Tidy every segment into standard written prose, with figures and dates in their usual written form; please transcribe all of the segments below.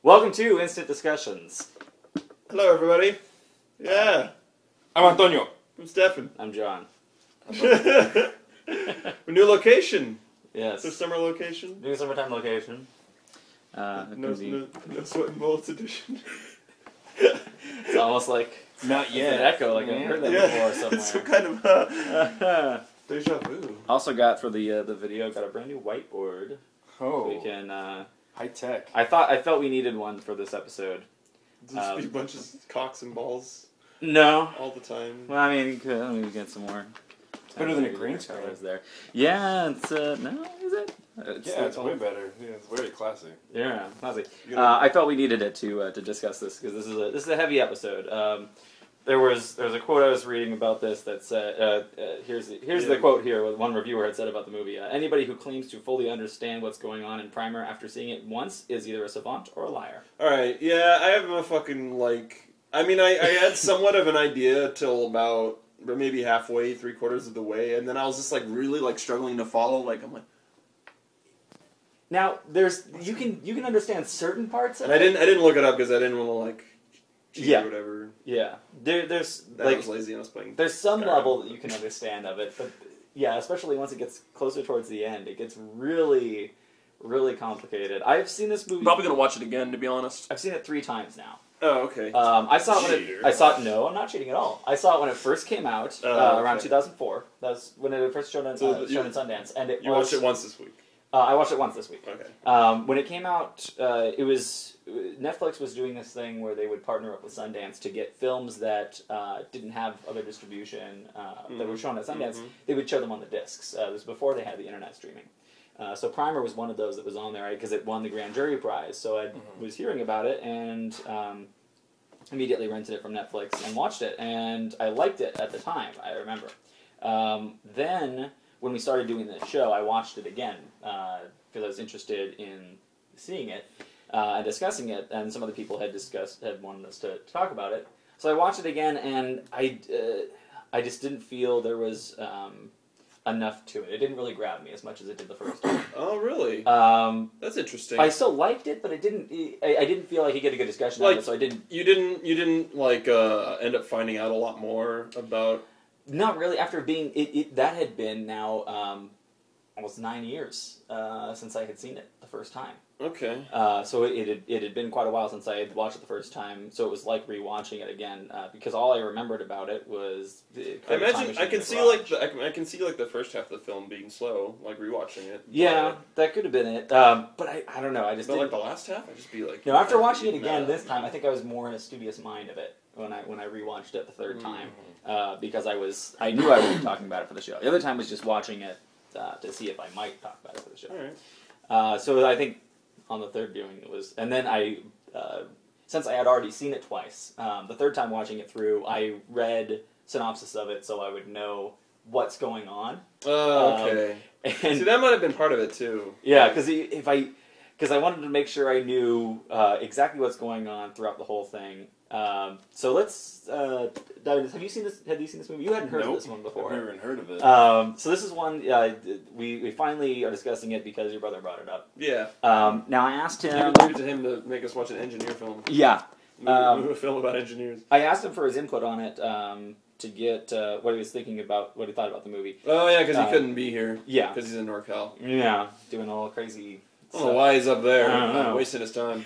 Welcome to Instant Discussions. Hello, everybody. Yeah, I'm Antonio. I'm Stefan. I'm John. New location. Yes. It's a summer location. New summertime location. No sweat and bullets edition. It's almost like Not it's yet. an echo, like I've heard that before It's some somewhere. kind of deja vu. Also got for the video, got a brand new whiteboard. Oh, We can. high tech. I felt we needed one for this episode. Just be a bunch of cocks and balls No. all the time. Well, I mean, let me get some more. It's better than a green screen. colors there. Yeah, it's no, is it? It's way better. Yeah, it's very classy. Yeah, classic. You gotta- I felt we needed it to discuss this because this is a heavy episode. There was a quote I was reading about this that said, here's the quote here. What one reviewer had said about the movie: anybody who claims to fully understand what's going on in Primer after seeing it once is either a savant or a liar. Alright, yeah, I have a fucking, I had somewhat of an idea till about maybe halfway, 3/4 of the way, and then I was just, really, struggling to follow, I'm like... Now, you can understand certain parts of And it. I didn't look it up because I didn't want to, cheat Yeah. or whatever. Yeah, there's I was lazy and I was playing... there's some Skyrim. level that you can understand of it, but yeah, especially once it gets closer towards the end, it gets really, really complicated. I've seen this movie. Probably gonna watch it again, to be honest. I've seen it 3 times now. Oh, okay. I saw it when Cheater. no, I'm not cheating at all. I saw it when it first came out around 2004. That's when it first showed in Sundance, and You watched it once this week. I watched it once this week. Okay. When it came out, Netflix was doing this thing where they would partner up with Sundance to get films that didn't have other distribution that were shown at Sundance. Mhm. They would show them on the discs. This was before they had the internet streaming. So Primer was one of those that was on there because it won the Grand Jury Prize. So I was hearing about it and immediately rented it from Netflix and watched it. And I liked it at the time, I remember. Then, when we started doing this show, I watched it again because I was interested in seeing it and discussing it. And some other people had wanted us to talk about it. So I watched it again, and I just didn't feel there was enough to it. It didn't really grab me as much as it did the first time. Oh, really? That's interesting. I still liked it, but I didn't feel like you get a good discussion out of it, so I didn't. You didn't end up finding out a lot more about... Not really. After being that had been now almost 9 years since I had seen it the first time. Okay. So it had been quite a while since I had watched it the first time. So it was like rewatching it again because all I remembered about it was. I imagine I can see I can see the first half of the film being slow, rewatching it. Yeah, that could have been it. But I don't know. I just but the last half, I'd just be like. No, after watching it again this time, I think I was more in a studious mind of it when I rewatched it the third time because I knew I would be talking about it for the show. The other time was just watching it to see if I might talk about it for the show. All right. So I think on the third viewing it was, and then since I had already seen it twice, the third time watching it through, I read synopsis of it so I would know what's going on. Oh, okay. And See, that might have been part of it too. yeah, because I wanted to make sure I knew exactly what's going on throughout the whole thing. So let's dive into. Have you seen this movie? You hadn't heard of this one before. I've never even heard of it. So this is one we finally are discussing it because your brother brought it up. Yeah. Now I asked Leave him. it to him to make us watch an engineer film. Yeah, A film about engineers. I asked him for his input on it to get what he was thinking about, what he thought about the movie. Oh yeah, because he couldn't be here. Yeah, Because he's in NorCal. yeah, doing all crazy. I don't know why he's up there. I don't know. Wasting his time.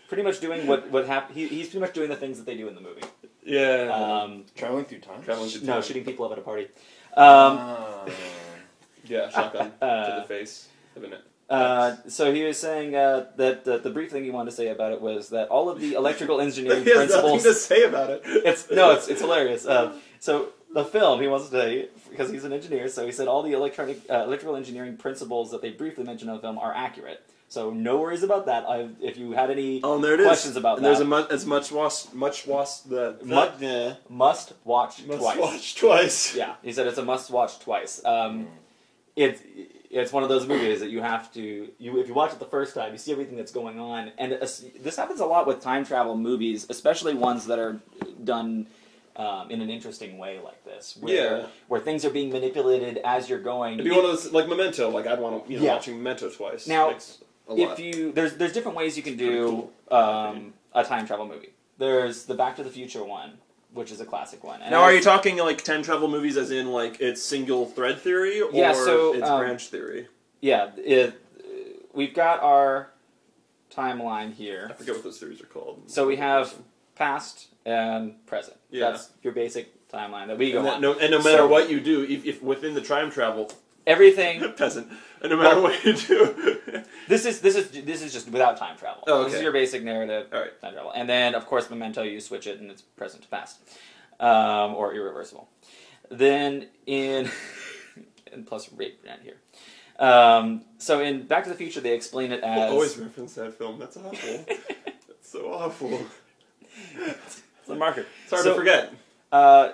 Pretty much doing what happened. He's pretty much doing the things that they do in the movie. Yeah. Traveling through time? No, shooting people up at a party. Yeah, shotgun to the face. Isn't it? So he was saying that the brief thing he wanted to say about it was that all of the electrical engineering He has nothing principles. to say about it. It's hilarious. So the film he wants to say, because he's an engineer, so he said all the electrical engineering principles that they briefly mentioned in the film are accurate. So no worries about that. If you had any questions about and that, there's must watch twice. Yeah, he said it's a must watch twice. It's one of those movies that you have to if you watch it the first time, you see everything that's going on, and this happens a lot with time travel movies, especially ones that are done in an interesting way like this, where things are being manipulated as you're going. It'd be one of those like Memento. Like I'd want to watching Memento twice. Now, if you there's different ways you can do a time travel movie. There's the Back to the Future one, which is a classic one. And now, are you talking like time travel movies, as in like it's single thread theory, or it's branch theory? Yeah, we've got our timeline here. I forget what those theories are called. So we have past and present. Yeah. That's your basic timeline that we go on. No matter what you do, if within the time travel, everything peasant, and no matter what you do, this is just without time travel. Oh, okay. This is your basic narrative. All right. Time travel, and then of course Memento, you switch it and it's present to past, or irreversible. Then in and plus rape right here. So in Back to the Future, they explain it as... I always reference that film. That's awful. That's so awful. It's a marker. It's hard to forget.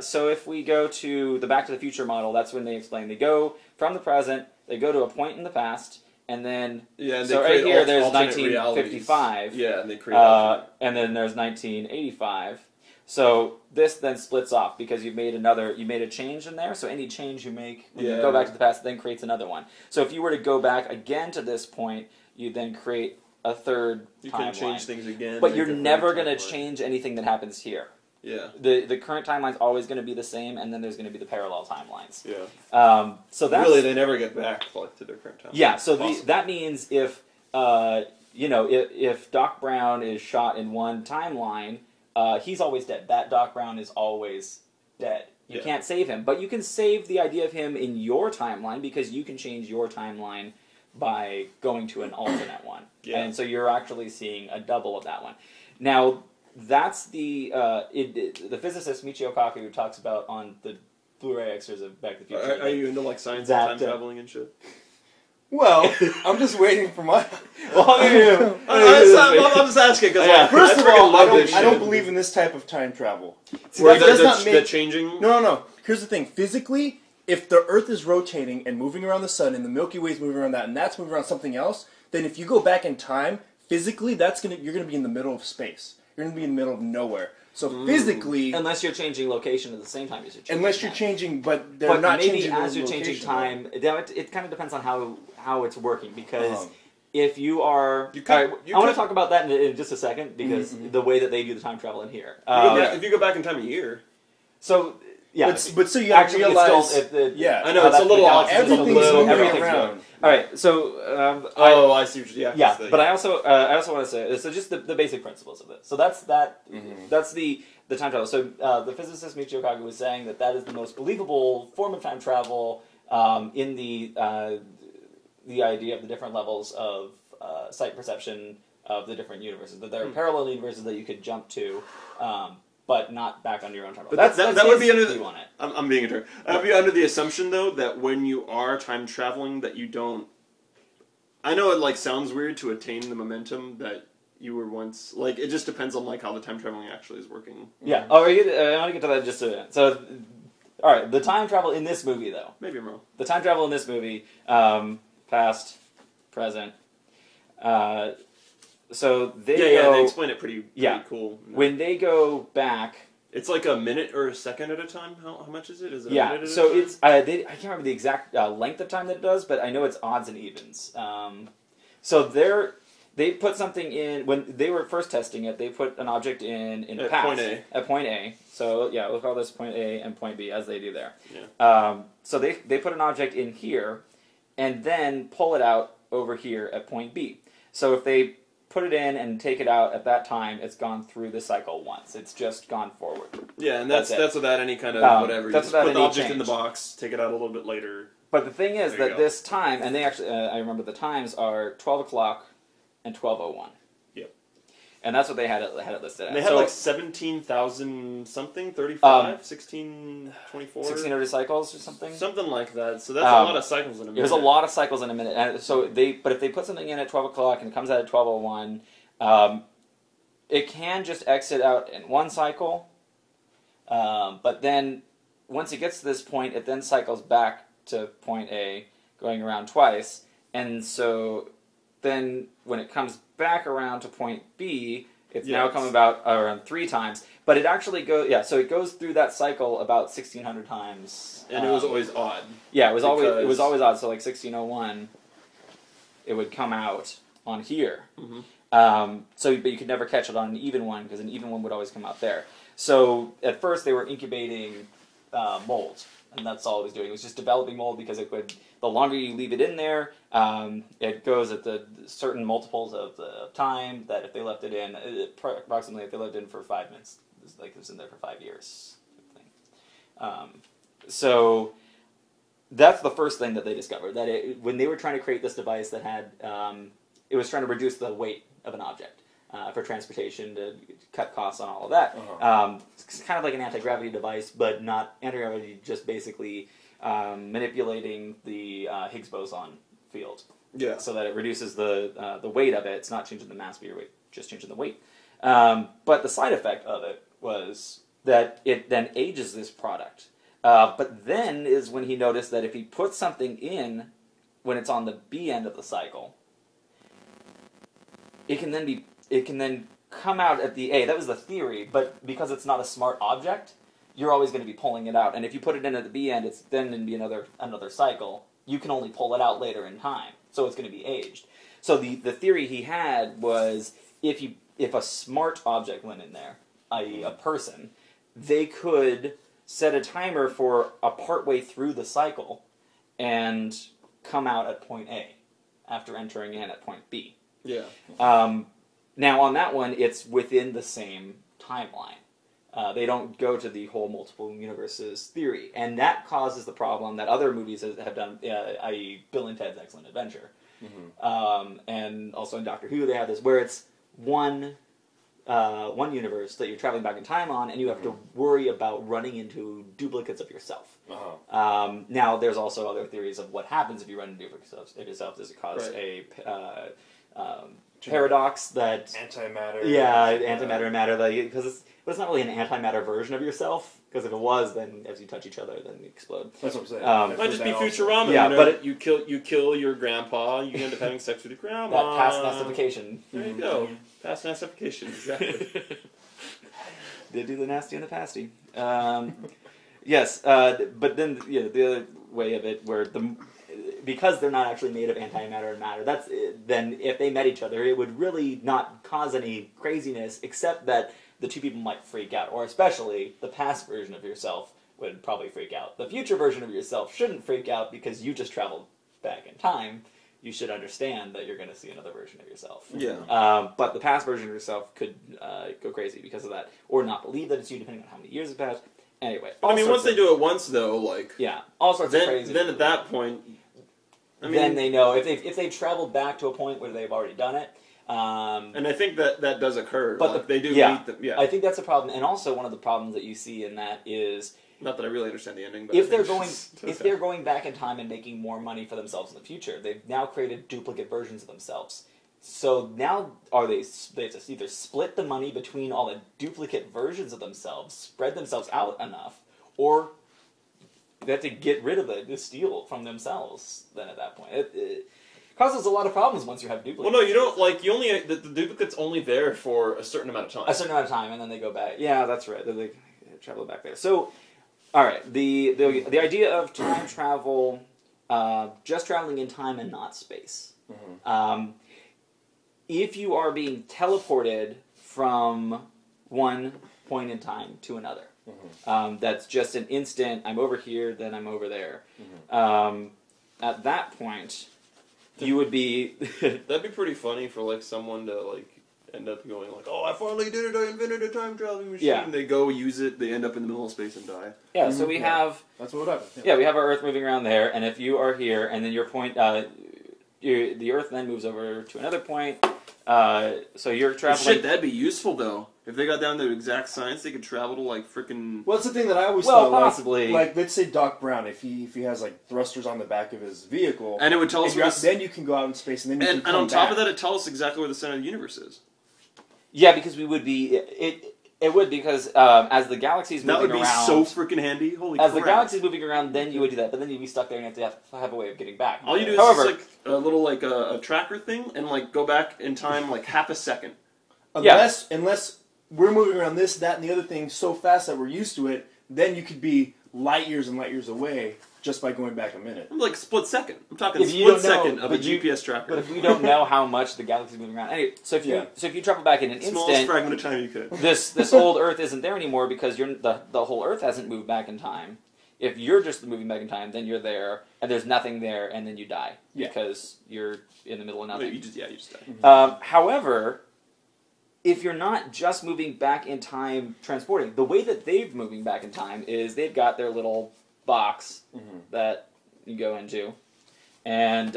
So if we go to the Back to the Future model, that's when they explain. They go from the present, they go to a point in the past, and then... Yeah, and so right here, there's 1955. Yeah, and they create alternate. And then there's 1985. So this then splits off because you made a change in there. So any change you make when you go back to the past then creates another one. So if you were to go back again to this point, you then create a third timeline. You can change things again. But you're never going to change anything that happens here. Yeah. The current timeline's always going to be the same, and then there's going to be the parallel timelines. Yeah. So that's really, they never get back to their current timeline. Yeah. So that means if if Doc Brown is shot in one timeline. He's always dead. That Doc Brown is always dead. You can't save him. But you can save the idea of him in your timeline because you can change your timeline by going to an alternate one. Yeah. And so you're actually seeing a double of that one. Now, that's the physicist Michio Kaku talks about on the Blu-ray extras of Back to the Future. Are you into like science and time traveling and shit? Well, I'm just waiting for my... I'm just asking because, first of all, I don't shit. believe in this type of time travel. See, that does not make changing. No. Here's the thing. Physically, if the Earth is rotating and moving around the sun, and the Milky Way is moving around that, and that's moving around something else, then if you go back in time, physically, you're gonna be in the middle of space. You're gonna be in the middle of nowhere. So physically, unless you're changing location at the same time as you're changing. Unless you're changing, but they're not maybe changing. As you're changing time, it kind of depends on how it's working because. If you are... I want to talk about that in just a second, because the way that they do the time travel in here. If you go back in time a year... So, yeah. But so you have to realize... I know, it's a little off. Everything's moving around. Alright, so... I see what you... Yeah, but I also want to say... So just the basic principles of it. So that's the time travel. So the physicist Michio Kaku was saying that is the most believable form of time travel in the idea of the different levels of sight perception of the different universes. That there are parallel universes that you could jump to, but not back under your own time. But that would be under the... On it. I'm being a jerk. That would be under the assumption, though, that when you are time traveling, that you don't... I know it sounds weird to attain the momentum that you were once... it just depends on how the time traveling actually is working. Yeah. Oh, I want to get to that just a minute. So... All right, the time travel in this movie, though. Maybe I'm wrong. The time travel in this movie... past, present. So they go... they explain it pretty cool. When they go back... It's like a minute or a second at a time? How much is it? Is it a minute at a so time? it's... I can't remember the exact length of time that it does, but I know it's odds and evens. So they put something in... When they were first testing it, they put an object in the past. Point A. At point A. So, yeah, we'll call this point A and point B, as they do there. Yeah. So they put an object in here... and then pull it out over here at point B. So if they put it in and take it out at that time, it's gone through the cycle once. It's just gone forward. Yeah, and that's without any kind of whatever. That's you just without put the any object change. in the box, take it out a little bit later. But the thing is that this time, and they actually, I remember the times are 12 o'clock and 12:01. Yep. And that's what they had it listed at. And they had 17,000 something, 35, 1624? 1600 cycles or something? Something like that. So that's a lot of cycles in a minute. There's a lot of cycles in a minute. And so but if they put something in at 12 o'clock and it comes out at 12:01, it can just exit out in one cycle. But then once it gets to this point, it then cycles back to point A, going around twice. And so then when it comes back around to point B, it's now come about around 3 times. But it actually goes, so it goes through that cycle about 1,600 times. And it was always odd. Yeah, it was always odd. So 1601, it would come out. on here. But you could never catch it on an even one because an even one would always come out there. So at first they were incubating mold, and that's all it was doing. It was just developing mold because it would. The longer you leave it in there, it goes at the certain multiples of the time that if they left it in, approximately if they left it in for 5 minutes, it's like it was in there for 5 years. So that's the first thing that they discovered. That when they were trying to create this device that had, it was trying to reduce the weight of an object for transportation to cut costs on all of that. It's kind of like an anti-gravity device, but not anti-gravity, just basically manipulating the Higgs boson field. Yeah. So that it reduces the weight of it. It's not changing the mass of your weight, just changing the weight. But the side effect of it was that it then ages this product. But then is when he noticed that if he puts something in when it's on the B end of the cycle, it can then come out at the A. That was the theory, but because it's not a smart object, you're always going to be pulling it out. And if you put it in at the B end, it's then going to be another cycle. You can only pull it out later in time, so it's going to be aged. So the theory he had was if a smart object went in there, i.e. a person, they could set a timer for a partway through the cycle and come out at point A after entering in at point B. Yeah. Now on that one, it's within the same timeline. They don't go to the whole multiple universes theory, and that causes the problem that other movies have done, i.e. Bill and Ted's Excellent Adventure, and also in Doctor Who they have this where it's one universe that you're traveling back in time on, and you have to worry about running into duplicates of yourself. Now, there's also other theories of what happens if you run into duplicates of yourself. Does it cause a paradox that antimatter? Yeah, antimatter and matter. Because it's not really an antimatter version of yourself. Because if it was, then as you touch each other, then you explode. That's what I'm saying. Might just be Futurama. Yeah, but you kill your grandpa, you end up having sex with your grandma. That past nastification. There you go. Past nastification, exactly. They do the nasty and the pasty. Yes, but then the other way of it, where because they're not actually made of antimatter and matter, then if they met each other, it would really not cause any craziness, except that the two people might freak out, or especially the past version of yourself would probably freak out. The future version of yourself shouldn't freak out because you just traveled back in time. You should understand that you're going to see another version of yourself. Yeah. But the past version of yourself could go crazy because of that, or not believe that it's you, depending on how many years have passed. Anyway, I mean, once they do it once, though, like all sorts of crazy. Then at that point, then they know if they've traveled back to a point where they've already done it. And I think that does occur. But they do meet them. Yeah, I think that's a problem, and also one of the problems that you see in that is not that I really understand the ending. But if they're going back in time and making more money for themselves in the future, they've now created duplicate versions of themselves. So now they have to either split the money between all the duplicate versions of themselves, spread themselves out enough, or they have to get rid of the steal from themselves. Then at that point, it causes a lot of problems once you have duplicates. Well, no, you don't the duplicate's only there for a certain amount of time. A certain amount of time, and then they go back. Yeah, that's right. They travel back there. So, all right, the idea of time travel, just traveling in time and not space. If you are being teleported from one point in time to another, that's just an instant. I'm over here, then I'm over there. At that point, you would be. That'd be pretty funny for someone to end up going "Oh, I finally did it! I invented a time traveling machine." Yeah. And they go use it. They end up in the middle of space and die. Yeah. So we have. That's what would happen. Yeah, we have our Earth moving around there, and if you are here, and then your point, the Earth then moves over to another point. So you're traveling. Shit, that'd be useful though. If they got down to exact science, they could travel to freaking. Well, that's the thing that I always thought. Possibly. Let's say Doc Brown, if he has thrusters on the back of his vehicle, and it would tell us. Then you can go out in space, and then you can come on top back. of that, it tells us exactly where the center of the universe is. Yeah, because we would be it would because as the galaxy's moving around, that would be so freaking handy. Holy as crap. the galaxy's moving around, then you would do that, but then you'd be stuck there and you have to have a way of getting back. All you do is just a little a tracker thing and go back in time half a second. Unless we're moving around this, that, and the other thing so fast that we're used to it, then you could be light years and light years away just by going back a minute. I'm like split second. I'm talking If you split don't know, second of a but you- GPS tracker. But if we don't know how much the galaxy is moving around, anyway, so if you travel back in an Smallest instant, fragment of time you could. this old Earth isn't there anymore because the whole Earth hasn't moved back in time. If you're just moving back in time, then you're there, and there's nothing there, and then you die because you're in the middle of nothing. You just die. However, if you're not just moving back in time, transporting, the way that they've moving back in time is they've got their little box that you go into, and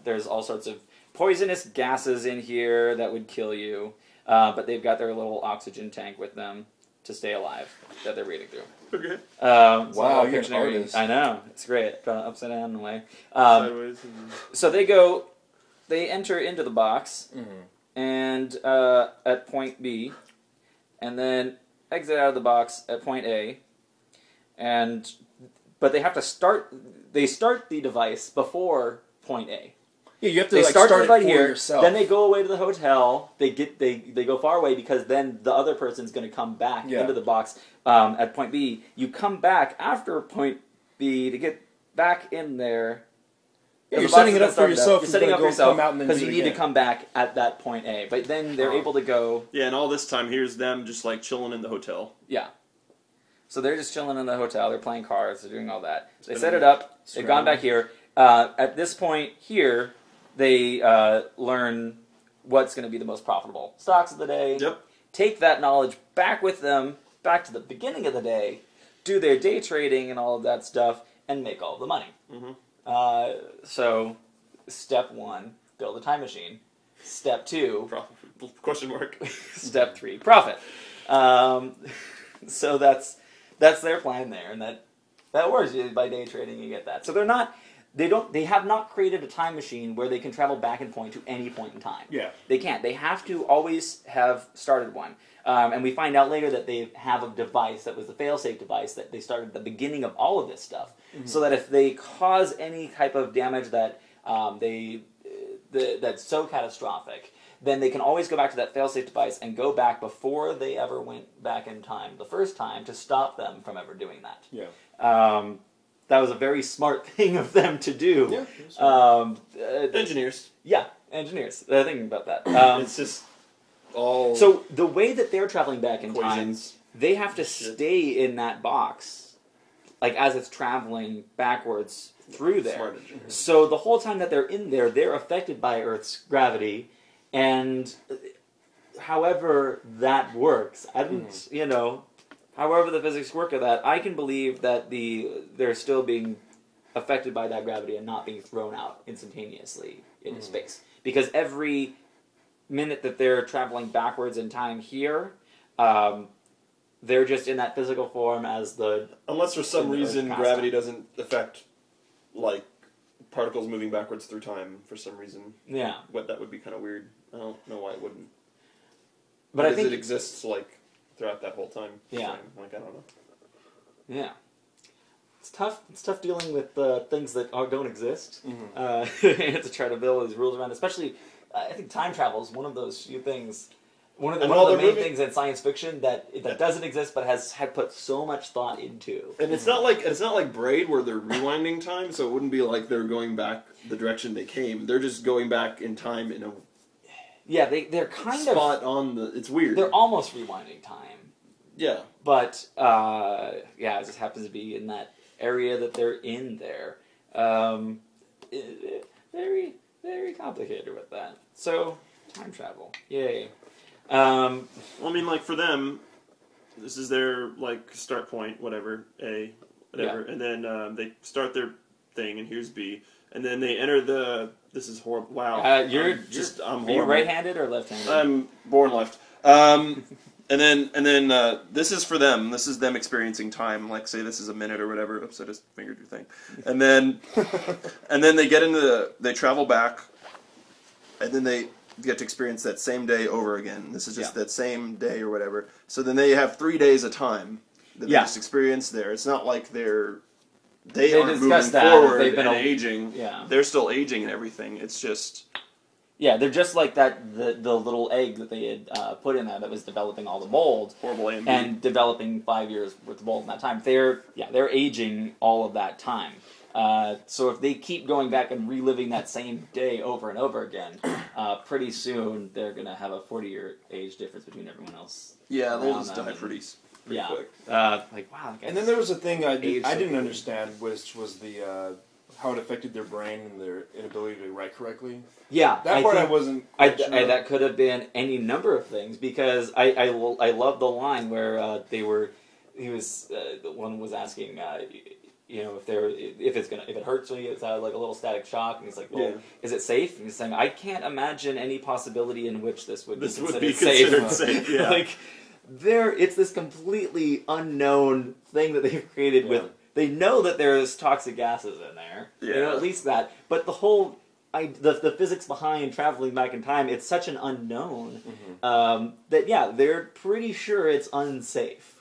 there's all sorts of poisonous gases in here that would kill you, but they've got their little oxygen tank with them to stay alive that they're reading through. Okay. Wow, you're an Pictionary. artist. I know, it's great. Upside down in a way. Sideways. And... So they enter into the box, and at point B, and then exit out of the box at point A, but they have to start the device before point A. Yeah, you have to They like, start start it it right for here, yourself. then they go away to the hotel, they go far away because then the other person's going to come back into the box at point B. You come back after point B to get back in there. Yeah, you're The box setting has it been up for started yourself. You're setting You're up for gonna yourself come out and then because do you it need to again. come back at that point A. But then they're able to go. Yeah, and all this time, here's them just like chilling in the hotel. Yeah. So they're just chilling in the hotel. They're playing cards. They're doing all that. They set it up. They've gone back here. At this point here, they learn what's going to be the most profitable stocks of the day. Yep. Take that knowledge back with them, back to the beginning of the day, do their day trading and all of that stuff, and make all the money. So, step 1, build a time machine. Step 2, Question mark. Step 3, profit. So that's their plan there, and that works. By day trading, you get that. So they have not created a time machine where they can travel back in point to any point in time. Yeah. They can't. They have to always have started one. And we find out later that they have a device that was the failsafe device that they started at the beginning of all of this stuff, so that if they cause any type of damage that that's so catastrophic, then they can always go back to that failsafe device and go back before they ever went back in time the first time to stop them from ever doing that. Yeah. That was a very smart thing of them to do. Yeah. Engineers. Yeah, engineers. Thinking about that. It's just all. So the way that they're traveling back in time, Equations. they have to stay in that box, like as it's traveling backwards through there. Smart engineers. So the whole time that they're in there, they're affected by Earth's gravity, and however that works, I don't, however the physics work of that, I can believe that they're still being affected by that gravity and not being thrown out instantaneously into space. Because every minute that they're traveling backwards in time here, they're just in that physical form as the... Unless for some in the reason Earth gravity constant. doesn't affect, like, particles moving backwards through time for some reason. Yeah. That would be kind of weird. I don't know why it wouldn't. But I Because think... it exists, like, throughout that whole time. Yeah. frame. Like, I don't know. Yeah. It's tough. It's tough dealing with things that don't exist. To try to build these rules around, especially, I think time travel is one of those few things. One of the main things in science fiction that doesn't exist, but had put so much thought into. And it's not like Braid where they're rewinding time, so it wouldn't be like they're going back the direction they came. They're just going back in time in a They're kind spot of on the. It's weird. They're almost rewinding time. Yeah. But it just happens to be in that area that they're in there. Very, very complicated with that. So, time travel. Yay. Well, I mean, like, for them, this is their, like, start point, whatever, A, whatever, and then they start their thing, and here's B, and then they enter the... This is horrible. Wow. I'm Are horrible. You right-handed or left-handed? I'm born left. And then this is for them. This is them experiencing time. Like, say this is a minute or whatever. Oops, I just fingered your thing. And then, they get into they travel back, and then they get to experience that same day over again. This is just that same day or whatever. So then they have 3 days of time that they just experience there. It's not like they aren't moving forward they've been and aging. Yeah. They're still aging and everything. It's just... Yeah, they're just like that. The little egg that they had put in there that was developing all the mold, Horrible and developing 5 years worth of mold in that time. They're aging all of that time. So if they keep going back and reliving that same day over and over again, pretty soon they're going to have a 40-year age difference between everyone else. Yeah, they'll around just them. die pretty Yeah. quick. Like, wow. And then there was a thing I Age so didn't quickly. understand, which was the how it affected their brain and their inability to write correctly. Yeah, That part I think- wasn't I, quite sure I- of. that could have been any number of things because I love the line where he was the one was asking if it hurts when it's like a little static shock and he's like, well, Yeah. is it safe? And he's saying, I can't imagine any possibility in which this would This be would considered be considered safe. safe, yeah. Like it's this completely unknown thing that they've created Yeah. with. They know that there's toxic gases in there. Yeah. They know at least that, but the whole. The physics behind traveling back in time, it's such an unknown that they're pretty sure it's unsafe.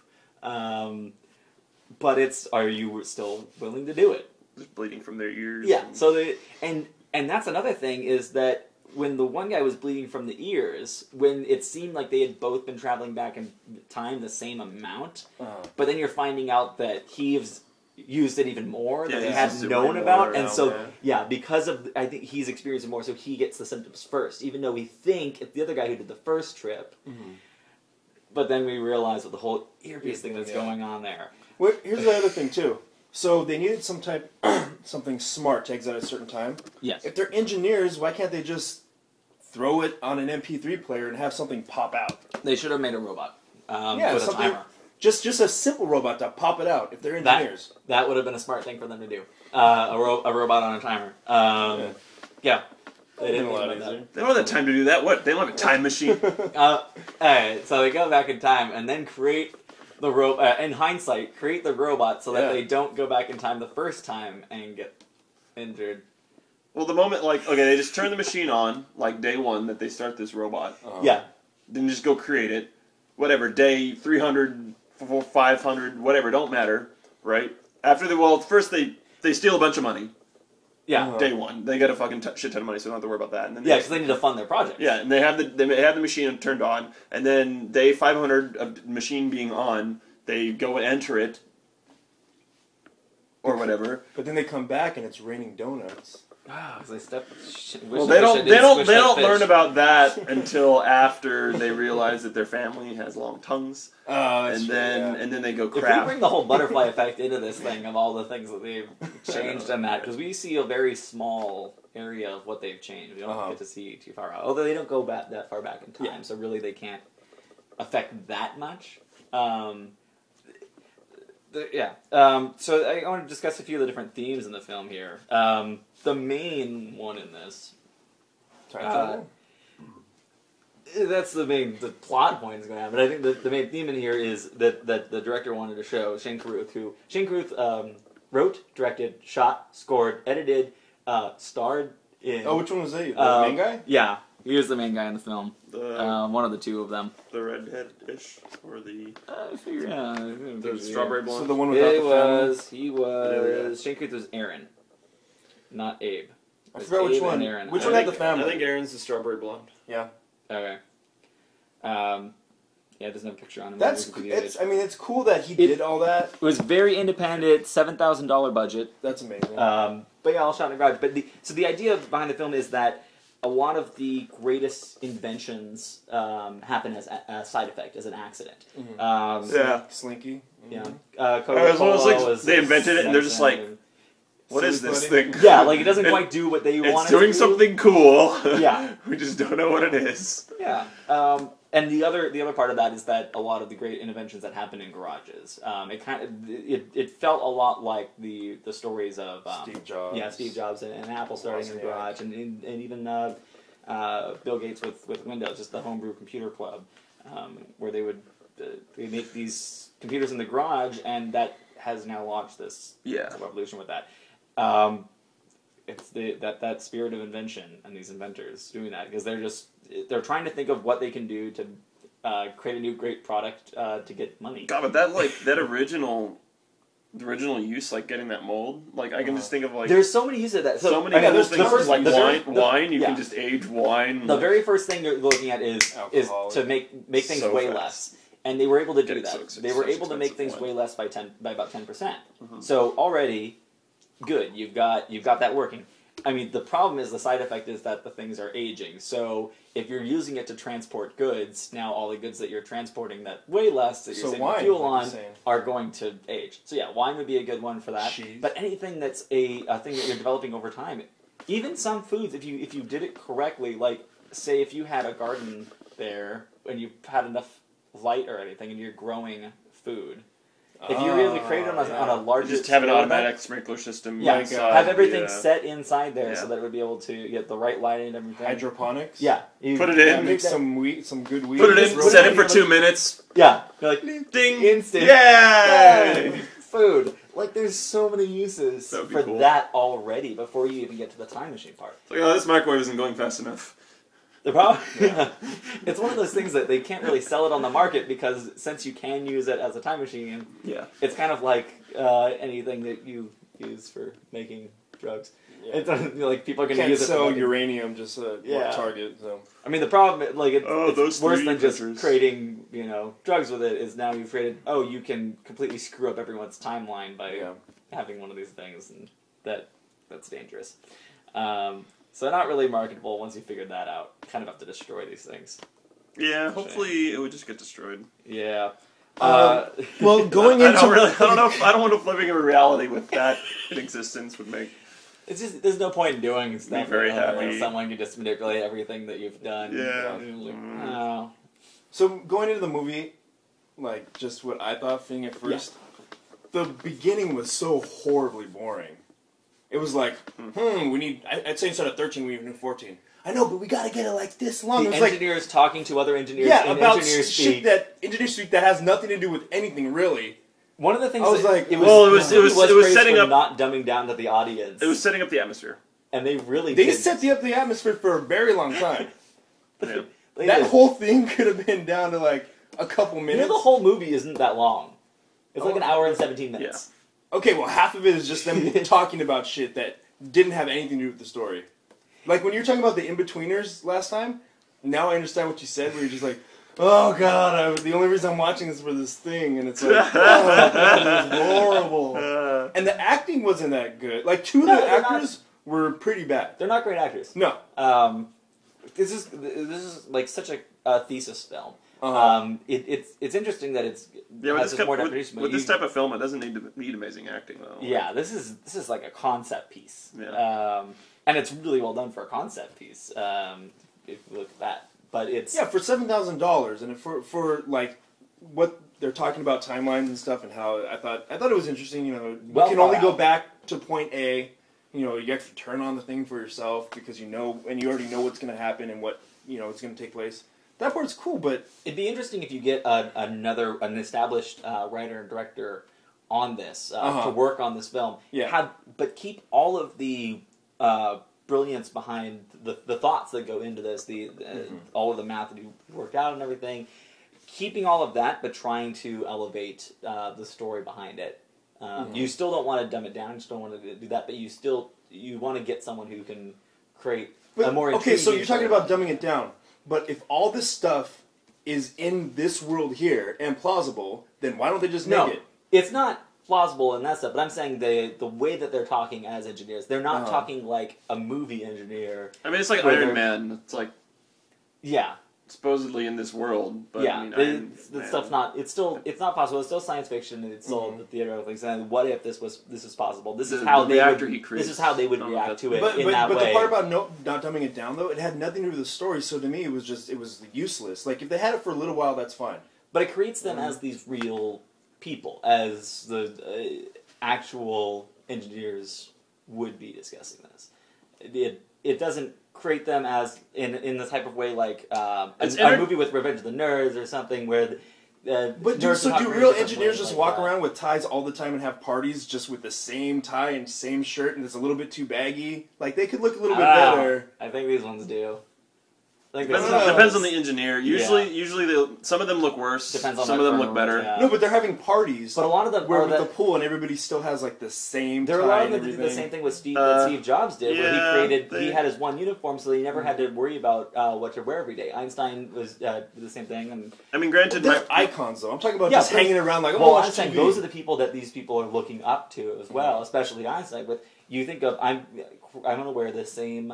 But are you still willing to do it? Just bleeding from their ears. Yeah. and- So and that's another thing is that when the one guy was bleeding from the ears, when it seemed like they had both been traveling back in time the same amount, but then you're finding out that he's used it even more than Yeah, he he's had used it known way about, more and now, so because of I think he's experiencing more, so he gets the symptoms first, even though we think it's the other guy who did the first trip. But then we realize with the whole earpiece thing that's going on there. Well, here's the other thing too. So they needed something smart to exit at a certain time. Yes. If they're engineers, why can't they just throw it on an MP3 player and have something pop out? They should have made a robot with a something, timer. just a simple robot to pop it out. If they're engineers, That would have been a smart thing for them to do. A robot on a timer. Yeah. They didn't a lot think about easier. They don't have the time to do that. What? They don't have a time machine. Alright, so they go back in time and then create the robot. In hindsight, create the robot so that Yeah. they don't go back in time the first time and get injured. Well, the moment, they just turn the machine on, like day one that they start this robot. Yeah. Then just go create it. Whatever, day 300, 500, whatever, don't matter, right? First they steal a bunch of money. Yeah. Day one. They got a fucking shit ton of money, so they don't have to worry about that. And then Yeah, because they need to fund their project. yeah, and they have the machine turned on, and then day 500 of the machine being on, they go and enter it, or whatever. but then they come back and it's raining donuts. Because they step. Well, they don't learn about that until after they realize that their family has long tongues, and then they go If we crap. bring the whole butterfly effect into this thing of all the things that they've changed in that, because we see a very small area of what they've changed. We don't get to see too far out. Although they don't go back that far back in time, so really they can't affect that much. So I want to discuss a few of the different themes in the film here. The main one in this, Time travel? that's the plot point is going to happen. I think the main theme in here is that the director wanted to show Shane Carruth, wrote, directed, shot, scored, edited, starred in. Oh, which one was that? The main guy? Yeah, he was the main guy in the film. One of the two of them. The redhead-ish, or the I figure, the strawberry blonde. So the one without the family? He There we go. was. Shane Carruth was Aaron, not Abe. I It was forgot which Abe and one. Aaron. Which I one had think- the family? I think Aaron's the strawberry blonde. Yeah. Okay. Yeah, there's no picture on him. That's it's cool that he did all that. It was very independent, $7,000 budget. That's amazing. But yeah, all shot in the garage. But the idea behind the film is that a lot of the greatest inventions happen as a side effect, as an accident. Yeah. Slinky. Yeah. It was almost like they invented it and they're just like, Samsung. what is Silly this pudding. thing? Yeah, like it doesn't quite do what they want It's it to doing do. something cool. Yeah. We just don't know what it is. Yeah. And the other part of that is that a lot of the great inventions that happen in garages, it felt a lot like the stories of Steve Jobs. Yeah, Steve Jobs and Apple starting in the Wozniak. garage, and even Bill Gates with Windows, just the homebrew computer club, where they would they make these computers in the garage, and that has now launched this revolution with that. It's that spirit of invention and these inventors doing that because they're trying to think of what they can do to create a new great product to get money. God, but that original use, like getting that mold, like I can just think of like There's so many uses of that. so many okay, cool there's things. the first Like the very- wine, you yeah. can just age wine. The like- very first thing they're looking at is Alcohol. to make things So way fast. less, and they were able to do Getting that. so They were such able to make expensive things wine. way less by about 10%. So already, good. You've got that working. I mean, the problem is the side effect is that the things are aging. So if you're using it to transport goods, now all the goods that you're transporting that weigh less that you're So saving wine, fuel like on you're saying. are going to age. So yeah, wine would be a good one for that. Cheese. But anything that's a thing that you're developing over time, even some foods, if you did it correctly, like say if you had a garden there and you had enough light or anything and you're growing food. If you really create it on a larger Just have an scale, automatic sprinkler system. yeah, inside, have everything yeah. set inside there so Yeah. that it would be able to get the right lighting and everything. Hydroponics. Yeah, you Put it in. Yeah, make make that- some good weed. Put it in, Put set it it for in, 2 minutes. Yeah, you're like Ding! instant. Yay! Food. Like there's so many uses That would be for cool. that already before you even get to the time machine part. It's like, oh, this microwave isn't going fast enough. The problem, it's one of those things that they can't really sell it on the market because since you can use it as a time machine, Yeah. it's kind of like anything that you use for making drugs. Yeah. It's like people are going to Can't use it. sell for making- uranium just Yeah. target. So I mean, the problem, like, Oh, those it's worse 3D than just printers. creating, drugs with it. Is now you've created. Oh, you can completely screw up everyone's timeline by yeah. having one of these things, and that's dangerous. So they're not really marketable once you figured that out. Kind of have to destroy these things. Yeah, hopefully it would just get destroyed. Yeah. Well, going I into don't really. I don't know. I don't want to living in reality with that in existence would make. It's just there's no point in doing stuff. very like that happy. when someone can just manipulate everything that you've done. Yeah. Like, Mm. oh. So going into the movie, like just what I thought thing at first, the beginning was so horribly boring. It was like, we need. I'd say instead of 13, we need 14. I know, but we gotta get it like this long. The It was like, engineers talking to other engineers yeah, in about engineer shit speak. that engineer speak that has nothing to do with anything really. One of the things I was that like, it was, well, it was- the it was- movie it was praised setting for up- not dumbing down to the audience. It was setting up the atmosphere. and they really They did. set the atmosphere for a very long time. Yeah. They That did. whole thing could have been down to like a couple minutes. the whole movie isn't that long. It's like Oh. an hour and 17 minutes. Okay, well, half of it is just them talking about shit that didn't have anything to do with the story. Like when you were talking about the in-betweeners last time, now I understand what you said, where you're just like, oh god, the only reason I'm watching is for this thing, and it's like, oh, this is horrible. And the acting wasn't that good. Like, two of No, the they're not. actors were pretty bad. They're not great actors. No. This is like such a thesis film. Uh-huh. It's interesting that it's Yeah, has with, this more with, definition, but with this you- type of film, it doesn't need amazing acting though. Yeah, this is like a concept piece. Yeah. And it's really well done for a concept piece. If you look at that, but it's Yeah, for $7,000, and for like what they're talking about timelines and stuff, and how I thought it was interesting. You Well can only thought go out. back to point A. You have to turn on the thing for yourself because and you already know what's going to happen and what it's going to take place. That part's cool, but it'd be interesting if you get an established writer and director on this to work on this film. Yeah. But keep all of the brilliance behind the thoughts that go into this, all of the math that you worked out and everything. Keeping all of that, but trying to elevate the story behind it. You still don't want to dumb it down. You still want to do that, but you want to get someone who can create a more okay. So intriguing you're talking story. about dumbing it down, but if all this stuff is in this world here and plausible, then why don't they just make No, it? it's not plausible and that stuff. But I'm saying the way that they're talking as engineers, they're not talking like a movie engineer. I mean, it's like Where Iron they're- Man. It's like Yeah, supposedly in this world, but yeah. I mean, the Iron Man. stuff's not. It's not possible. It's still science fiction. And it's still the theoretical things. And what if this is possible? This is The how they reactor would. he creates. This is how they would Oh, react that's- to it But in that the way. part about not dumbing it down though, it had nothing to do with the story. So to me, it was useless. Like if they had it for a little while, that's fine. But it creates them as these real people, as the actual engineers would be discussing this. It doesn't create them as in the type of way like a movie with Revenge of the Nerds or something where. But nerds so are do talking real in different engineers ways just like walk that. around with ties all the time and have parties just with the same tie and same shirt and it's a little bit too baggy? Like they could look a little bit better. I think these ones do. Like Depends, No, no, no. depends on the engineer. Usually, Yeah. usually some of them look worse. Depends on some the of them firm, look better. yeah. No, but they're having parties. But a lot of them where are with that, the pool and everybody still has like the same. there are a tie lot and of them that did the everything. same thing with Steve that Steve Jobs did, where yeah, he created they- he had his one uniform, so he never had to worry about what to wear every day. Einstein was did the same thing, and I mean, granted, They're my, icons, though. I'm talking about Yeah, just but- hanging around like, oh, well, watch I'm saying TV. those are the people that these people are looking up to as well, especially Einstein. But you think of I'm going to wear the same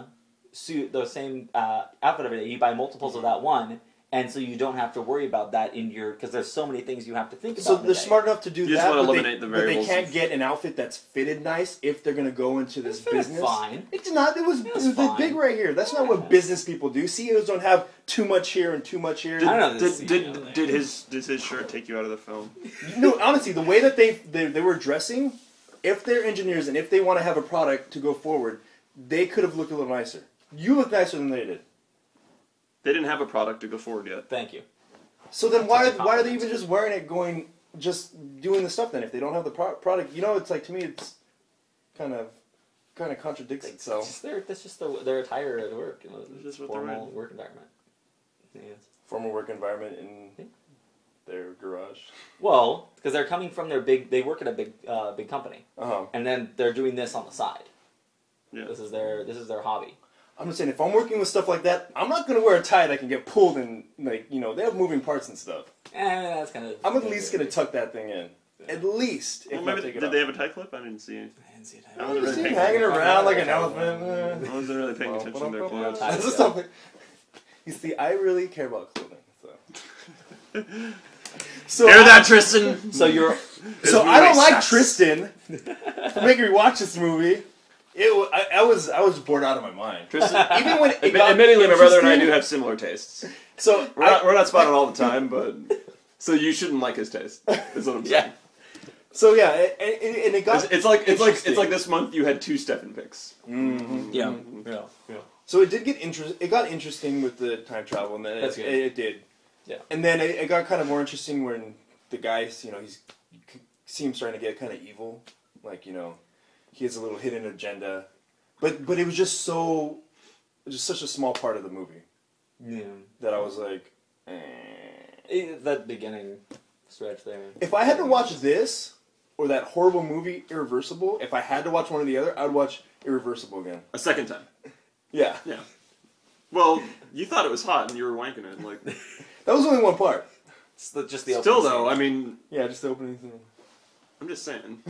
suit, the same outfit every day. You buy multiples of that one, and so you don't have to worry about that in your because there's so many things you have to think about. So in a they're day. smart enough to do You just that, wanna but eliminate the but they variables can't of- get an outfit that's fitted nice if they're going to go into this It's fitted business. fine. It's not. It was fine. big right here. That's not what business people do. CEOs don't have too much here and too much here. I don't know this did, CEO did, thing. did his shirt take you out of the film? No, honestly, the way that they were dressing, if they're engineers and if they want to have a product to go forward, they could have looked a little nicer. You look nicer than they did. They didn't have a product to go forward yet. Thank you. So then why That's a are they compliment. even just wearing it, just doing the stuff then? If they don't have the product, it's like to me, it's kind of contradicts itself. That's just their attire at work. It's just what they're formal wearing. work environment. Yeah. Formal work environment in their garage. Well, because they're coming from they work at a big company, Uh-huh. and then they're doing this on the side. Yeah. This is their hobby. I'm just saying, if I'm working with stuff like that, I'm not going to wear a tie that can get pulled and, like, they have moving parts and stuff. That's kind of. I'm at least going to tuck that thing in. At least. Well, If maybe not take it did off. they have a tie clip? I didn't see it. I didn't see it. I wasn't really See, paying hanging attention. around like an elephant. I wasn't really paying attention to their clothes. That's just something. You see, I really care about clothing. So Hear that, Tristan? So you're. So This I don't movie like sucks. Tristan for making me watch this movie. I was bored out of my mind. Tristan, Even when it got admittedly, my brother and I interesting- do have similar tastes. So We're not spot on all the time, but so you shouldn't like his taste. Is what I'm saying. So yeah, and it got It's like interesting. this month you had 2 Stefan picks. Yeah. So it did get It got interesting with the time travel, and then That's good. it did. Yeah. And then it got kind of more interesting when the guy, see him starting to get kind of evil, like he has a little hidden agenda, but it was just such a small part of the movie Yeah. that I was like, That beginning stretch there. if I had to watch this or that horrible movie Irreversible, if I had to watch one or the other, I'd watch Irreversible again. A second time. Yeah, Yeah. Well, you thought it was hot and you were wanking it. Like, that was only one part. It's just the still opening though, scene. I mean, Yeah, just the opening scene. I'm just saying.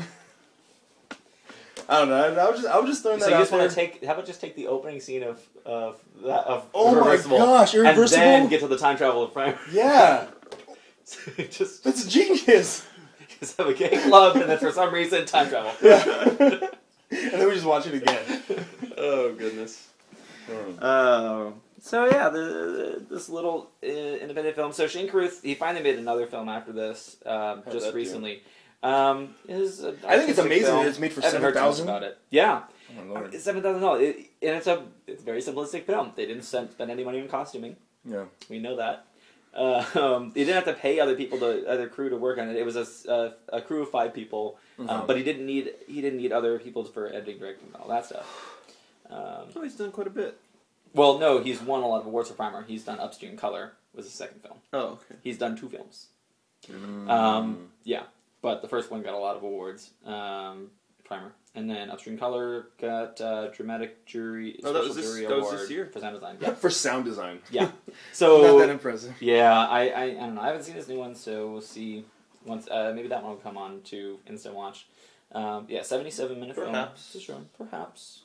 I don't know. I was just throwing So that you out just want there. how about just take the opening scene of Oh my Irreversible, gosh, Irreversible? and then get to the time travel of Primer. Yeah, just that's genius. have a gay club, and then for some reason time travel. And then we just watch it again. Oh goodness. So yeah, this little independent film. So Shane Carruth, he finally made another film after this, that just do? recently. I think it's amazing that it's made for I haven't heard too much $7,000. about it. Yeah, Oh, Lord. it's $7,000, and it's a very simplistic film. They didn't spend any money on costuming. Yeah. We know that. They didn't have to pay other crew to work on it. It was a crew of 5 people, but he didn't need other people for editing, directing, and all that stuff. Oh, he's done quite a bit. Well, no, he's won a lot of awards for Primer. He's done Upstream Color, was his second film. Oh, okay. He's done 2 films. Yeah, but the first one got a lot of awards. Primer, and then Upstream Color got Dramatic Jury Oh, that Special was this- Jury that was Award this year? for sound design. Yeah, For sound design. yeah. So Not that impressive. yeah, I don't know. I haven't seen this new one, so we'll see. Once maybe that one will come on to Instant Watch. 77-minute film. Perhaps. Just showing. Perhaps.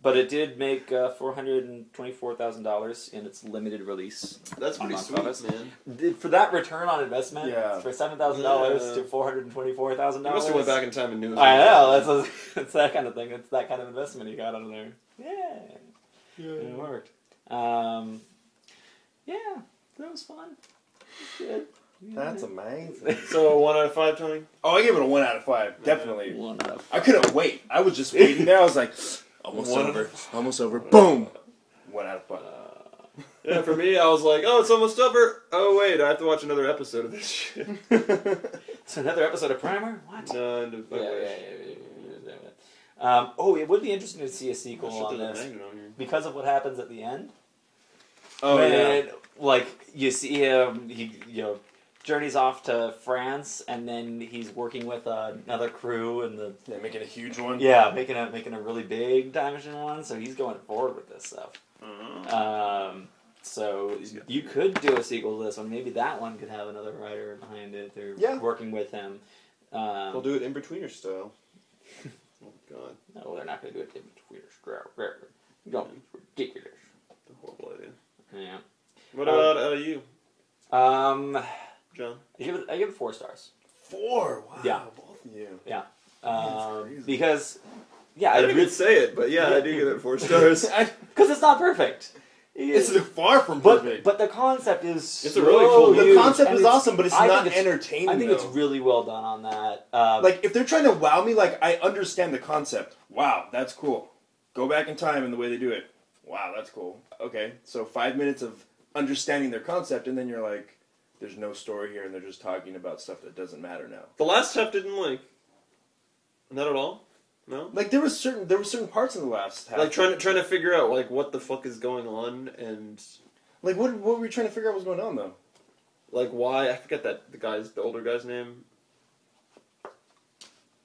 But it did make $424,000 in its limited release. That's on pretty box sweet, office. man. For that return on investment, Yeah. for $7,000 Yeah. to $424,000. You must have went back in time and knew. I know. It's that kind of thing. It's that kind of investment you got out of there. Yeah. It worked. Yeah, that was fun. Good. That's amazing. So 1 out of 5, Tony. Oh, I gave it a 1 out of 5. Definitely. 1 out of I couldn't wait. I was just waiting there. I was like, almost One over. of- Almost over. Boom. 1 out of 5. Yeah, for me, I was like, oh, it's almost over. Oh wait, I have to watch another episode of this shit. It's another episode of Primer? What? No, It would be interesting to see a sequel on this. on here. Because of what happens at the end, Oh when, yeah. like you see him, he journeys off to France, and then he's working with another crew and Yeah, making a huge one. making a really big time machine one. So he's going forward with this stuff. So you could do a sequel to this one. Maybe that one could have another writer behind it. They're working with him. They'll do it in betweener style. Oh God! No, they're not going to do it in betweener. Don't be ridiculous. The horrible idea. Yeah. What about you, John? I give it 4 stars. 4. Wow. Yeah. Both of you. Yeah. Crazy. Because I didn't even say it, but yeah, I do give it 4 stars. Because it's not perfect. It's far from perfect. But the concept is It's a really cool. The concept is awesome, but it's not it's entertaining. I think though. it's really well done on that. Like if they're trying to wow me, like I understand the concept. Wow, that's cool. Go back in time and the way they do it. Wow, that's cool. Okay, so 5 minutes of understanding their concept, and then you're like, there's no story here, and they're just talking about stuff that doesn't matter now. The last half didn't not at all. No. Like there was certain parts in the last half. Like trying to figure out like what the fuck is going on and like what were you trying to figure out what was going on though? like why I forget the older guy's name.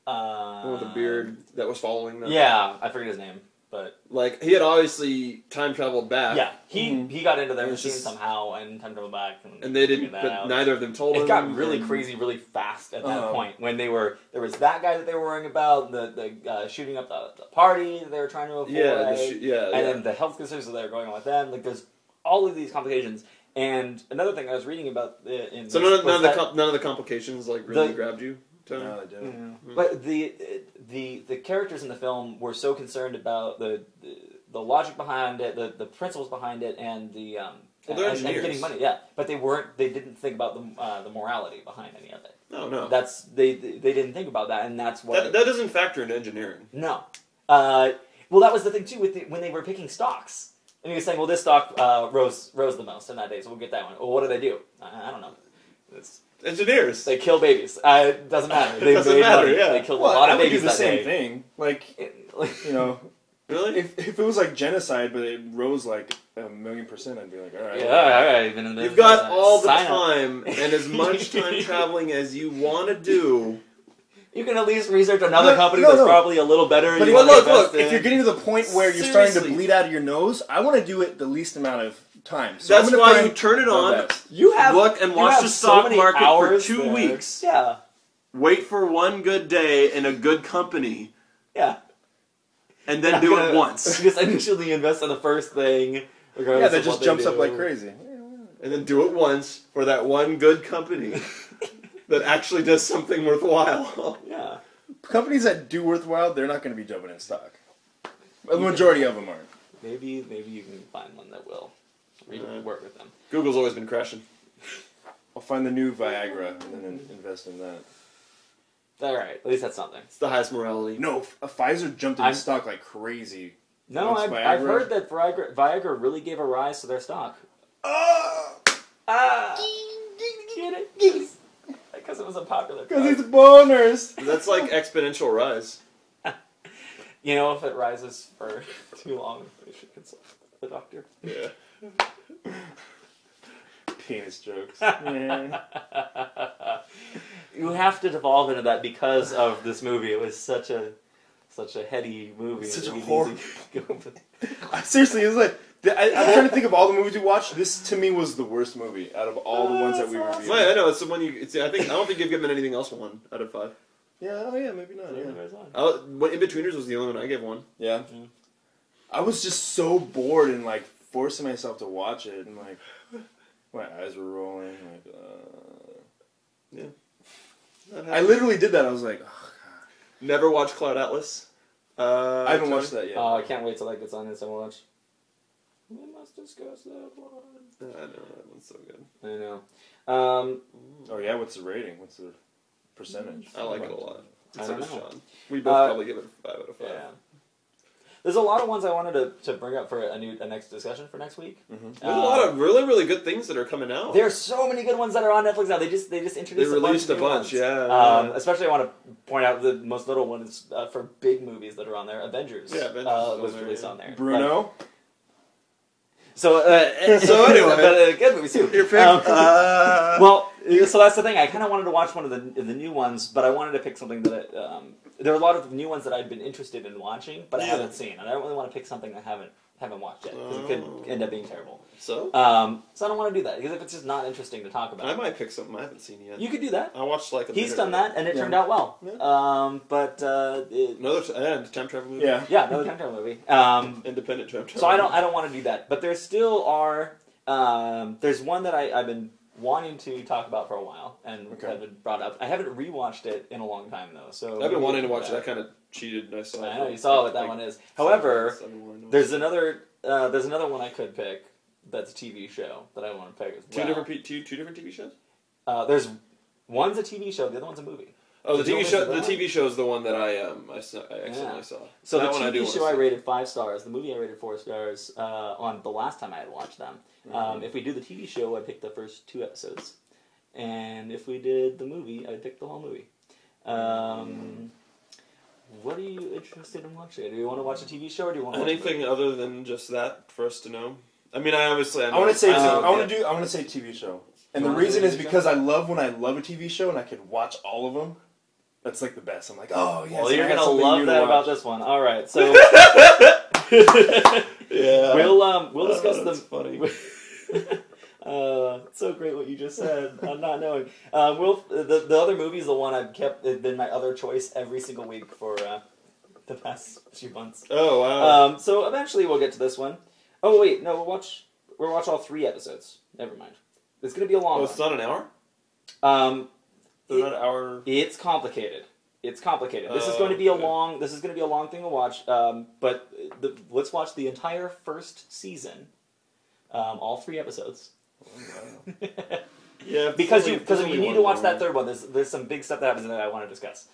The one with the beard that was following them. Yeah, I forget his name, but like he had obviously time traveled back. yeah, he got into their It was machine just- somehow and time traveled back, And they didn't, figured that but out. neither of them told him. It got really crazy, really fast at that point when there was that guy that they were worrying about, the shooting up the party that they were trying to avoid, and then the health concerns that they were going on with them. Like there's all of these complications. And another thing I was reading about So none of the complications like really grabbed you, Tony? No, I didn't. Yeah. But the characters in the film were so concerned about the logic behind it, the principles behind it, and the they're and engineers. getting money. Yeah, but they didn't think about the morality behind any of it. No. They didn't think about that, and that's what That doesn't factor into engineering. No. Well, that was the thing too when they were picking stocks. And he was saying, well, this stock rose the most in that day, so we'll get that one. Well, what do they do? I don't know. Engineers. They kill babies. It doesn't matter. They doesn't made matter, money. yeah. They killed a lot of I would babies do the that same day. thing. Like you know, Really? if it was like genocide, but it rose like 1,000,000%, I'd be like, all right. Yeah, all right. Been in You've business, got all the sign up. time and as much time traveling as you want to do. You can at least research another No, company no, that's no. probably a little better. But you wanna look, invest if in. you're getting to the point where you're starting to Seriously. bleed out of your nose, I want to do it the least amount of time. So That's I'm gonna why find you turn it the on, best. you have look and you watch have the so stock many market for hours 2 there. weeks. Yeah, Wait for one good day in a good company, yeah. and then do it once. Just initially invest in the first thing. Yeah, regardless that of just what they jumps up do. like crazy. And then do it once for that one good company that actually does something worthwhile. Yeah. Companies that do worthwhile, they're not going to be jumping in stock. The majority of them aren't. Maybe you can find one that will. Work with them. Google's always been crashing. I'll find the new Viagra and then invest in that. All right, at least that's something. It's the highest morality. No, Pfizer jumped into stock like crazy. No, Once I've Viagra- heard that Viagra really gave a rise to their stock. Get it? Because it was a popular Because drug. it's boners. That's like exponential rise. You know, if it rises for too long, we should consult the doctor. Yeah. Penis jokes. Yeah. You have to devolve into that because of this movie. It was such a heady movie. Such It a would be horror. easy to go with. Seriously, it's like I'm trying to think of all the movies we watched. This to me was the worst movie out of all the ones that we reviewed. Well, I know it's the one you. I don't think you've given anything else 1 out of 5. Yeah, oh yeah, maybe not. Yeah. In Betweeners was the only one I gave 1. Yeah. I was just so bored and like forcing myself to watch it, and like my eyes were rolling. Like, Yeah. I literally did that. I was like, oh, Never watched Cloud Atlas. I haven't watched that yet. Oh, I can't wait till that gets on Instant Watch. We must discuss that one. I know that one's so good. I know. Oh yeah, what's the rating? What's the percentage? I like it a lot. I So don't does know. Sean. We both probably give it a 5 out of 5. Yeah. There's a lot of ones I wanted to bring up for a next discussion for next week. Mm-hmm. There's a lot of really, really good things that are coming out. There are so many good ones that are on Netflix now. They just introduced They a released bunch. a bunch, Of new ones. yeah. Especially, I want to point out the most notable one is for big movies that are on there. Avengers. Yeah, Avengers is was on there, released yeah. on there. Bruno. So anyway. but, good movies too. Your pick. Well, so that's the thing. I kind of wanted to watch one of the new ones, but I wanted to pick something that there are a lot of new ones that I'd been interested in watching, but I haven't seen, and I don't really want to pick something I haven't watched yet because it could end up being terrible. So So I don't want to do that because if it's just not interesting to talk about, I might pick something I haven't seen yet. you could do that. I watched like a He's minute done of that, and it Yeah. turned out well. Yeah. But Another time travel movie. Yeah. yeah, another time travel movie. Independent time travel. So I don't want to do that. But there still are. There's one that I've been wanting to talk about for a while and Okay. have been brought up. I haven't rewatched it in a long time though. So I've been wanting to maybe watch it. I kind of cheated and I saw it. I know you saw what that one is. However, there's another one I could pick. That's a TV show that I want to pick as well. two different TV shows. There's one's a TV show. The other one's a movie. Oh, the Did you TV only show. see The that one? TV show is the one that I accidentally saw. So That the one I do TV wanna show I see. rated 5 stars. The movie I rated 4 stars on the last time I had watched them. If we do the TV show, I'd pick the first 2 episodes, and if we did the movie, I'd pick the whole movie. What are you interested in watching? Do you want to watch a TV show, or do you want to watch Anything other than just that for us to know? I mean, I want to say. I want to say TV show, and You the wanna reason say is TV show? because I love when I love a TV show and I could watch all of them. That's like the best. I'm like, oh yes. Well, I you're have gonna something new love to that about watch. this one. All right, so Yeah. we'll discuss that's the. funny. It's so great what you just said. I'm not knowing. The other movie is the one I've kept. It's been my other choice every single week for the past few months. Oh wow. So eventually we'll get to this one. Oh wait, no, we'll watch all 3 episodes. Never mind. It's gonna be a long Oh, it's one. not an hour. It- Not an hour. It's complicated. This is going to be a long. This is going to be a long thing to watch. But let's watch the entire first season, all 3 episodes. Yeah. because you need to watch that third one. There's some big stuff that happens that I want to discuss.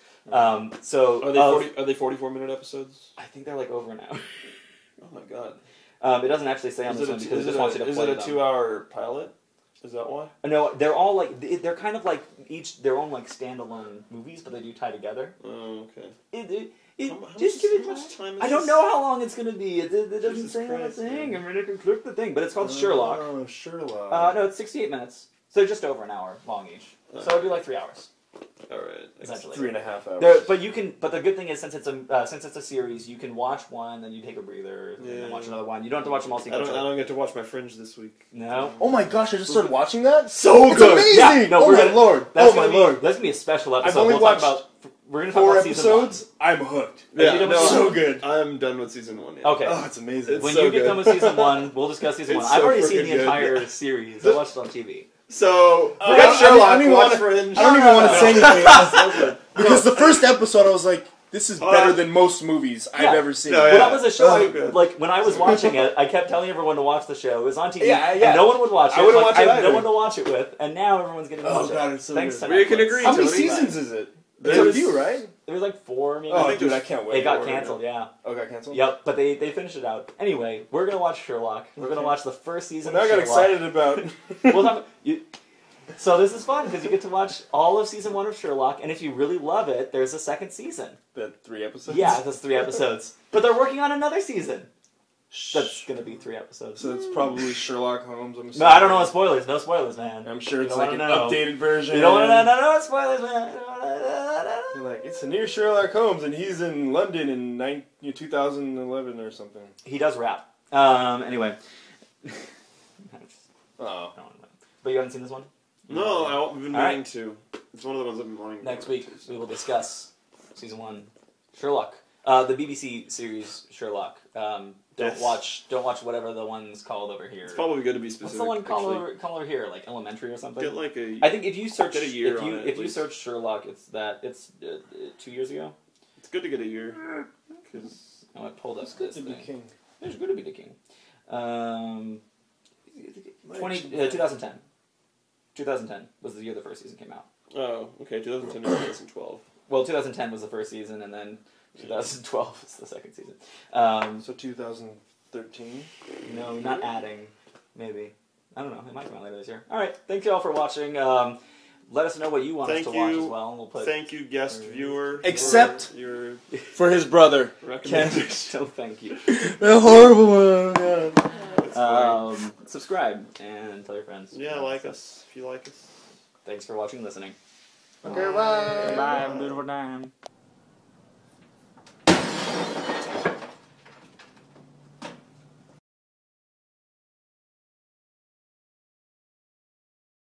So Are they 44-minute episodes? I think they're like over an hour. Oh my god. It doesn't actually say on this one because it just wants you to Is play it a them. 2-hour pilot? Is that why? No, they're all like they're kind of like each their own like standalone movies, but they do tie together. Oh, okay. Just give it. How much time is I don't this? know how long it's going to be. It doesn't Jesus say on the Christ, thing. man. I'm ready to click the thing, but it's called Sherlock. Oh, Sherlock. No, it's 68 minutes, so just over an hour long each. So it'd be like 3 hours All right. essentially. 3.5 hours. But you can. But the good thing is, since it's a series, you can watch one, then you take a breather, and then watch another one. You don't have to watch them all I sequentially. don't get to watch my Fringe this week. No. Oh my gosh! I just started watching that. So It's good. amazing. Yeah, no, oh we're my gonna- lord! That's Oh my gonna be, lord! That's gonna be a special episode. only We'll talk watched about. We're gonna talk 4 about season 1. episodes. I'm hooked. Yeah, you no, so good. I'm done with season 1. Yeah. Okay. Oh, it's amazing. It's When so you get good. done with season 1, we'll discuss season 1. It's I've so already seen freaking the good. entire series. I watched it on TV. So I forget don't Sherlock. even Watch wanna- Fringe. I don't even want to say anything No. because the first episode I was like, "This is Oh, better than most movies Yeah. I've ever seen." No, Well, yeah. that was a show. So good. Like when I was watching it, I kept telling everyone to watch the show. It was on TV, Yeah, yeah. and no one would watch it. I wouldn't Like, watch it I have no either. one to watch it with, and now everyone's getting to Oh, watch it. God, it's so Thanks good. to We can Netflix. agree. How many Tony. seasons is it? There's- There's a few, right? There was like 4, maybe. Oh, think dude, I there's- can't wait. It got for canceled. Yeah. Oh, got canceled. Yep. But they finished it out. Anyway, we're gonna watch Sherlock. We're gonna watch the first season. Well, now I of got Sherlock. excited about. We'll have, so this is fun because you get to watch all of season 1 of Sherlock, and if you really love it, there's a second season. the 3 episodes. Yeah, that's 3 episodes. But they're working on another season. That's gonna be 3 episodes. So it's probably Sherlock Holmes. I'm No, I don't know what spoilers. No spoilers, man. I'm sure You it's don't like an wanna know. updated version. You don't want to know what spoilers, man. You don't wanna know. You're like, it's a new Sherlock Holmes, and he's in London in 2011 or something. He does rap. Anyway. Oh. But you haven't seen this one? No, I've been All meaning right. to. It's one of the ones I've been wanting. Next week we will discuss season 1, Sherlock, the BBC series Sherlock. Don't Yes. watch whatever the one's called over here. It's probably good to be What's specific. the one called actually. over here? Like Elementary or something? Get like a. I think if you search Get a year if you on it, if at you least. search Sherlock, it's 2 years ago. It's good to get a year. 'Cause Oh, I pulled up this To be thing. king. It's good to be the king. 2010. 2010 was the year the first season came out. oh, okay, 2010 or 2012. Well, 2010 was the first season, and then 2012 was the second season. So 2013. No, not adding. Maybe. I don't know. It might come out later this year. All right. Thank you all for watching. Let us know what you want us Thank to watch you. as well, and we'll put. Thank you, guest viewer. Except- for your For his brother. recommendation. So thank you. The horrible one. God. That's funny. Subscribe and tell your friends. Yeah, like us if you like us. Thanks for watching and listening. Okay, bye. Bye. Have a beautiful time.